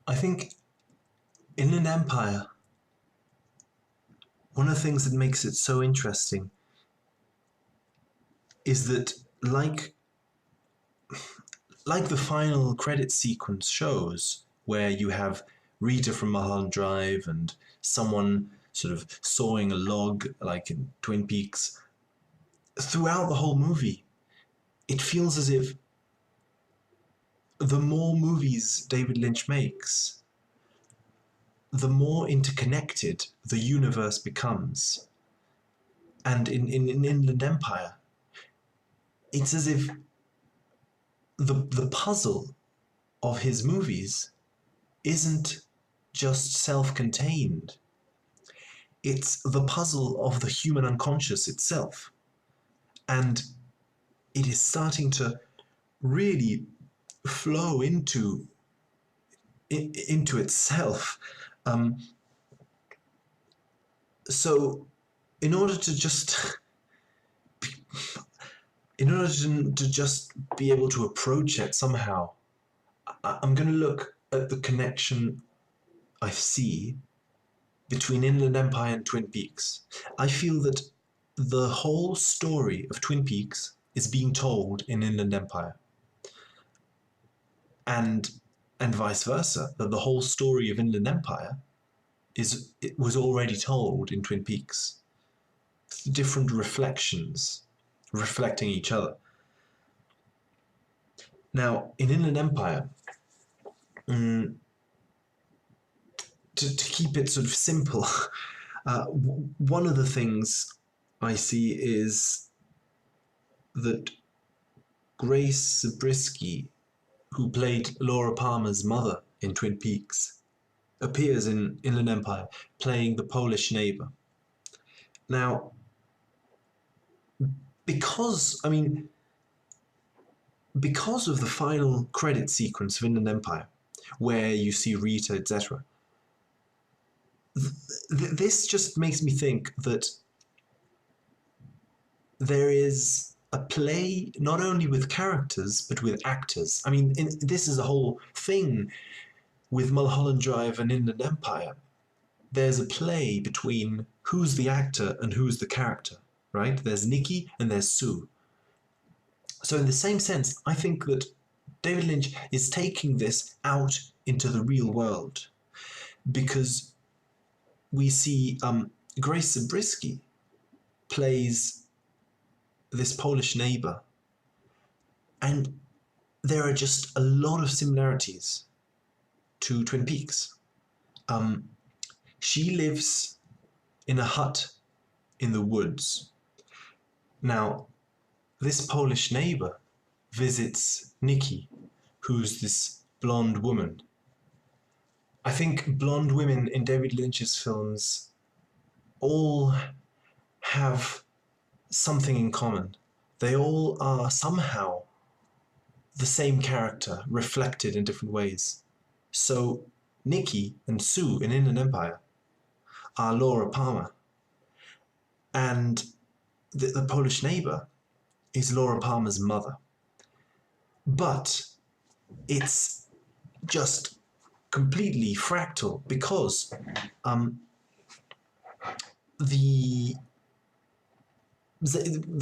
I think in an empire, one of the things that makes it so interesting is that, like the final credit sequence shows, where you have Rita from Mulholland Drive and someone sort of sawing a log, like in Twin Peaks, throughout the whole movie, it feels as if the more movies David Lynch makes, the more interconnected the universe becomes. And in Inland Empire, it's as if the puzzle of his movies isn't just self-contained. It's the puzzle of the human unconscious itself. And it is starting to really flow into itself. Um, so in order to just be able to approach it somehow, I'm going to look at the connection I see between Inland Empire and Twin Peaks. I feel that the whole story of Twin Peaks is being told in Inland Empire, and vice versa, that the whole story of Inland Empire it was already told in Twin Peaks. Different reflections reflecting each other. Now, in Inland Empire, to keep it sort of simple, one of the things I see is that Grace Zabriskie, who played Laura Palmer's mother in Twin Peaks, appears in Inland Empire playing the Polish neighbor. Now, because of the final credit sequence of Inland Empire, where you see Rita, etc., this just makes me think that there is a play not only with characters but with actors. This is a whole thing with Mulholland Drive and Inland Empire. There's a play between who's the actor and who's the character, right? There's Nikki and there's Sue. So in the same sense, I think that David Lynch is taking this out into the real world, because we see Grace Zabriskie plays this Polish neighbor, and there are just a lot of similarities to Twin Peaks. She lives in a hut in the woods. Now, this Polish neighbor visits Nikki, who's this blonde woman. I think blonde women in David Lynch's films all have something in common. They all are somehow the same character, reflected in different ways. So Nikki and Sue in Inland Empire are Laura Palmer, and the Polish neighbor is Laura Palmer's mother. But it's just completely fractal, because the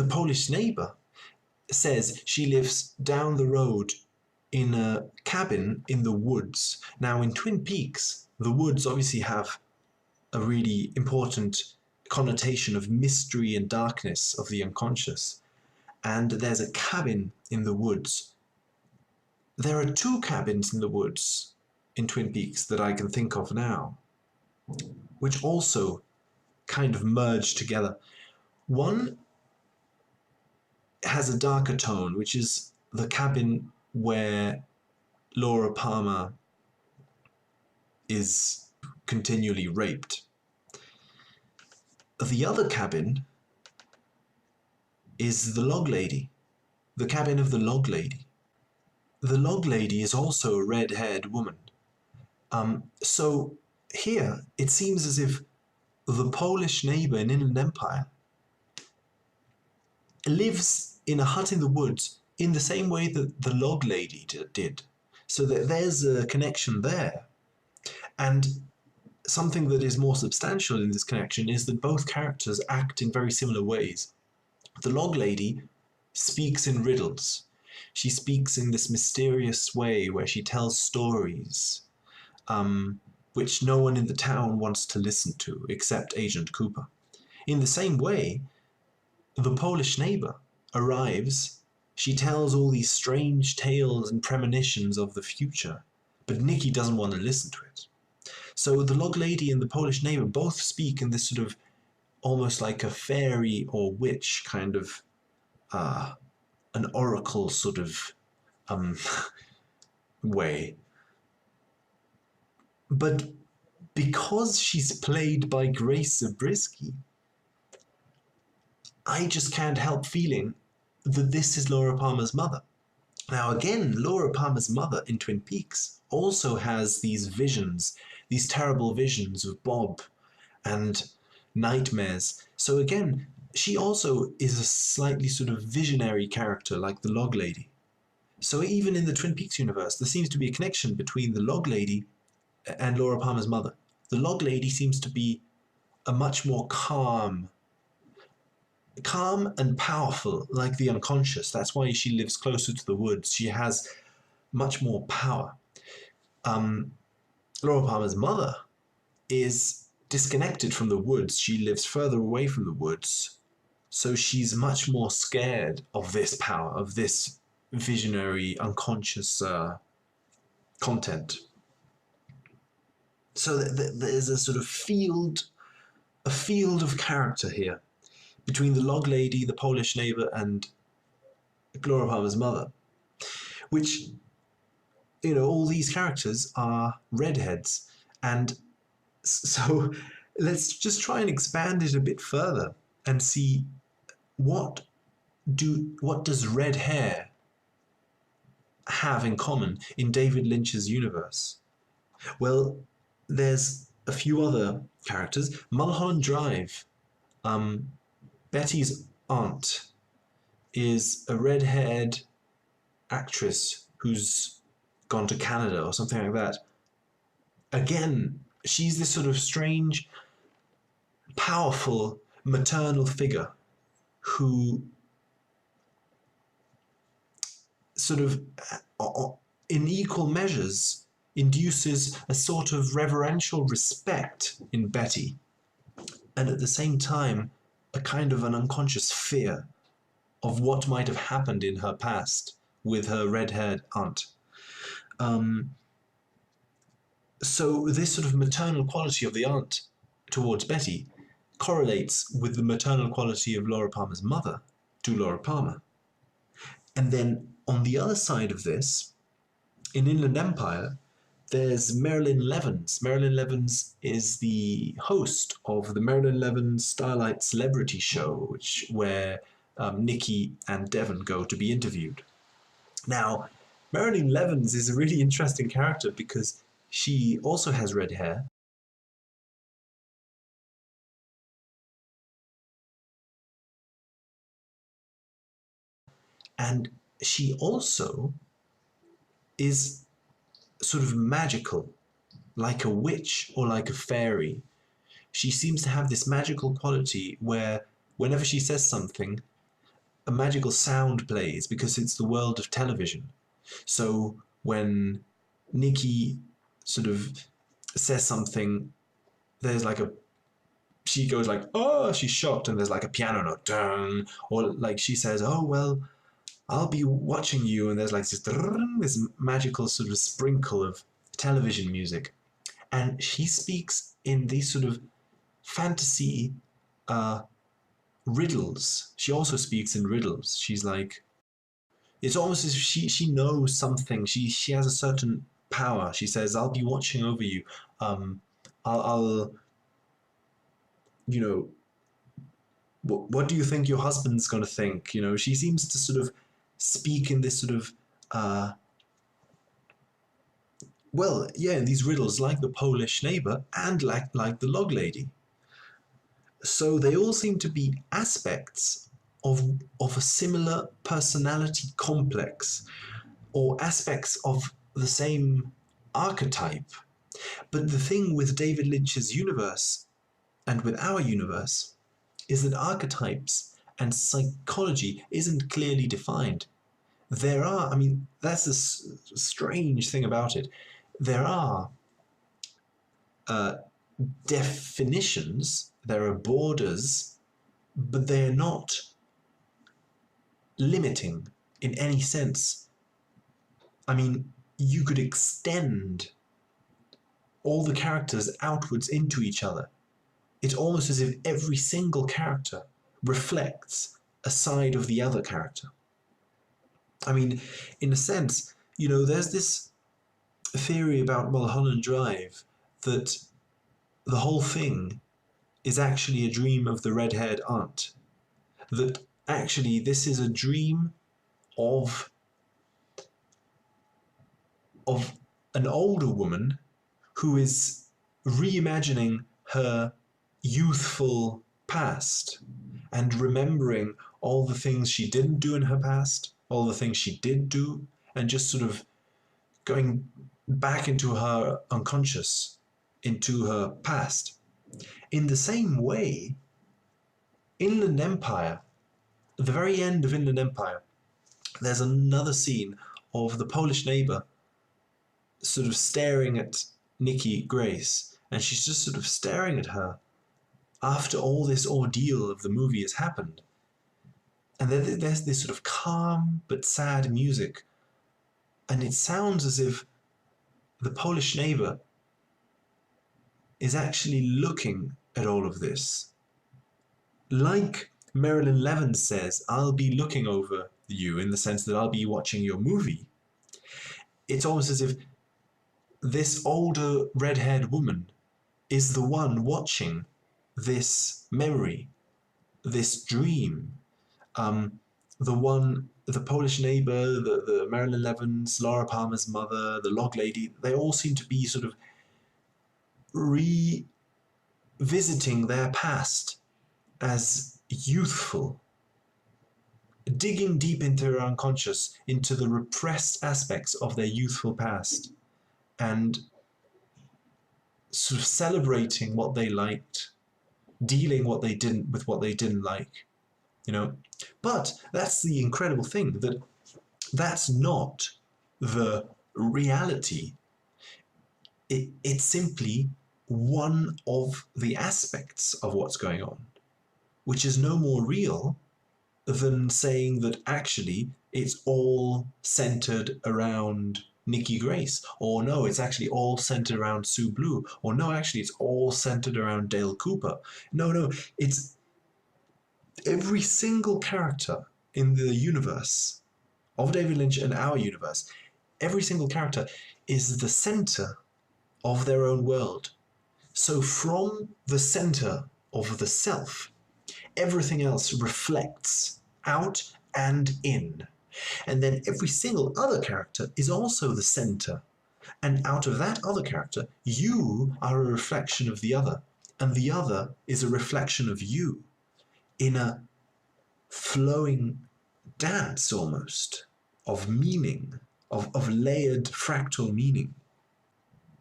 Polish neighbor says she lives down the road in a cabin in the woods. Now, in Twin Peaks, the woods obviously have a really important connotation of mystery and darkness of the unconscious. And there's a cabin in the woods. There are two cabins in the woods in Twin Peaks that I can think of now, which also kind of merge together. One has a darker tone, which is the cabin where Laura Palmer is continually raped. The other cabin is the log lady, the cabin of the log lady. The log lady is also a red-haired woman. So here, it seems as if the Polish neighbor in Inland Empire lives in a hut in the woods in the same way that the log lady did. So that there's a connection there. And something that is more substantial in this connection is that both characters act in very similar ways. The log lady speaks in riddles. She speaks in this mysterious way where she tells stories, which no one in the town wants to listen to except Agent Cooper. In the same way, the Polish neighbor arrives. She tells all these strange tales and premonitions of the future, but Nikki doesn't want to listen to it. So the log lady and the Polish neighbor both speak in this sort of almost like a fairy or witch kind of an oracle sort of way. But because she's played by Grace Zabriskie, I just can't help feeling that this is Laura Palmer's mother. Now, again, Laura Palmer's mother in Twin Peaks also has these visions, these terrible visions of Bob and nightmares. So again, she also is a slightly sort of visionary character like the Log Lady. So even in the Twin Peaks universe, there seems to be a connection between the Log Lady and Laura Palmer's mother. The Log Lady seems to be a much more calm and powerful, like the unconscious. That's why she lives closer to the woods. She has much more power. Laura Palmer's mother is disconnected from the woods. She lives further away from the woods. So she's much more scared of this power, of this visionary, unconscious content. So there's a sort of field of character here between the log lady, the Polish neighbor, and Laura Palmer's mother, which, you know, all these characters are redheads. And so let's just try and expand it a bit further and see what does red hair have in common in David Lynch's universe? Well, there's a few other characters. Mulholland Drive, Betty's aunt, is a red-haired actress who's gone to Canada or something like that. Again, she's this sort of strange, powerful maternal figure who sort of, in equal measures, induces a sort of reverential respect in Betty, and at the same time, a kind of an unconscious fear of what might have happened in her past with her red-haired aunt. So this sort of maternal quality of the aunt towards Betty correlates with the maternal quality of Laura Palmer's mother to Laura Palmer. And then on the other side of this, in Inland Empire, there's Marilyn Levens. Marilyn Levens is the host of the Marilyn Levens Starlight Celebrity Show, where Nikki and Devon go to be interviewed. Now, Marilyn Levens is a really interesting character because she also has red hair. And she also is sort of magical, like a witch or like a fairy. She seems to have this magical quality where whenever she says something, a magical sound plays because it's the world of television. So when Nikki sort of says something, there's like she goes like, oh, she's shocked, and there's like a piano note, dun, or like she says, oh, well, I'll be watching you, and there's like this magical sort of sprinkle of television music. And she speaks in these sort of fantasy riddles. She also speaks in riddles. She's like, it's almost as if she knows something. She has a certain power. She says, I'll be watching over you. I'll you know, what do you think your husband's going to think? You know, she seems to sort of speak in this sort of, well, yeah, in these riddles, like the Polish neighbor and like the log lady. So they all seem to be aspects of a similar personality complex, or aspects of the same archetype But the thing with David Lynch's universe and with our universe is that archetypes and psychology isn't clearly defined. There are, I mean, that's the strange thing about it. There are uh, definitions, there are borders, but they're not limiting in any sense. I mean, you could extend all the characters outwards into each other. It's almost as if every single character reflects a side of the other character. I mean, in a sense, there's this theory about Mulholland Drive that the whole thing is actually a dream of the red-haired aunt. That actually this is a dream of of an older woman who is reimagining her youthful past and remembering all the things she didn't do in her past, all the things she did do, and just sort of going back into her unconscious, into her past. In the same way, Inland Empire, at the very end of Inland Empire, there's another scene of the Polish neighbor sort of staring at Nikki Grace, and she's just sort of staring at her after all this ordeal of the movie has happened. And there's this sort of calm but sad music, and it sounds as if the Polish neighbor is actually looking at all of this. Like Marilyn Levin says, I'll be looking over you in the sense that I'll be watching your movie. It's almost as if this older red-haired woman is the one watching this memory, this dream. The Polish neighbor, the Marilyn Levins, Laura Palmer's mother, the log lady, they all seem to be sort of revisiting their past as youthful, digging deep into their unconscious, into the repressed aspects of their youthful past, and sort of celebrating what they liked, dealing with what they didn't like, But that's the incredible thing, that that's not the reality. It's simply one of the aspects of what's going on, which is no more real than saying that actually it's all centered around Nikki Grace, or no, it's actually all centered around Sue Blue, or no, actually it's all centered around Dale Cooper. No, it's every single character in the universe of David Lynch and our universe, every single character is the center of their own world. So from the center of the self, everything else reflects out and in. And then every single other character is also the center. And out of that other character, you are a reflection of the other. And the other is a reflection of you in a flowing dance almost of meaning, of layered fractal meaning.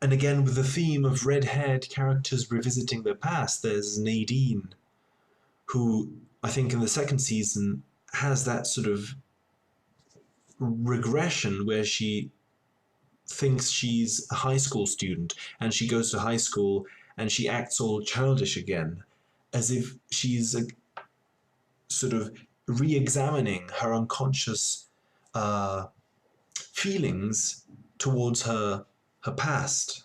And again, with the theme of red-haired characters revisiting their past, there's Nadine, who I think in the second season has that sort of regression where she thinks she's a high school student and she goes to high school and she acts all childish again, as if she's sort of re-examining her unconscious feelings towards her past.